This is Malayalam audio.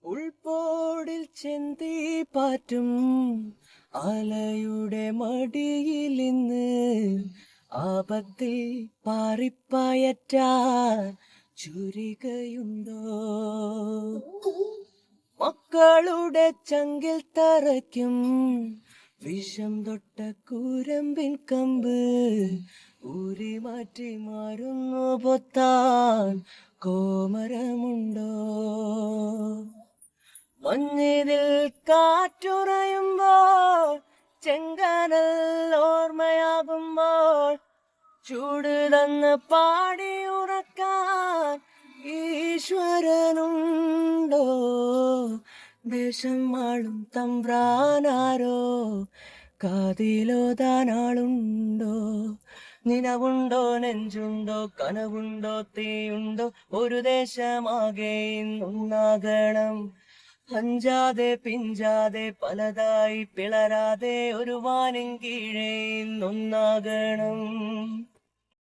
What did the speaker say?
ഉൾപോടിൽ ചെന്തി പാറ്റും അലയുടെ മടിയിൽ ഇന്ന് ആപത്തിൽ പാറിപ്പയറ്റാൻ ചുരികയുണ്ടോ? മക്കളുടെ ചങ്കിൽ തറയ്ക്കും വിഷം തൊട്ട കൂരമ്പിൻ കമ്പ് ഊരി മാറ്റി മാറുന്നു പൊത്താൻ കോമരമുണ്ടോ? മഞ്ഞിതിൽ കാറ്റുറയുമ്പോൾ ചെങ്കനൽ ഓർമ്മയാകുമ്പോൾ ചൂട് തന്ന് പാടി ഉറക്കാൻ ഈശ്വരനുണ്ടോ? ദേശം ആളും തമ്പ്രാനാരോ കാതിലോതാനാളുണ്ടോ? നിലവുണ്ടോ, നെഞ്ചുണ്ടോ, കനവുണ്ടോ, തീയുണ്ടോ? ഒരു ദേശമാകെ ഇന്നൊന്നാകണം. അഞ്ചാതെ പിഞ്ചാതെ പലതായി പിളരാതെ ഒരു വാനിൻ കീഴേ ഇന്നൊന്നാകണം.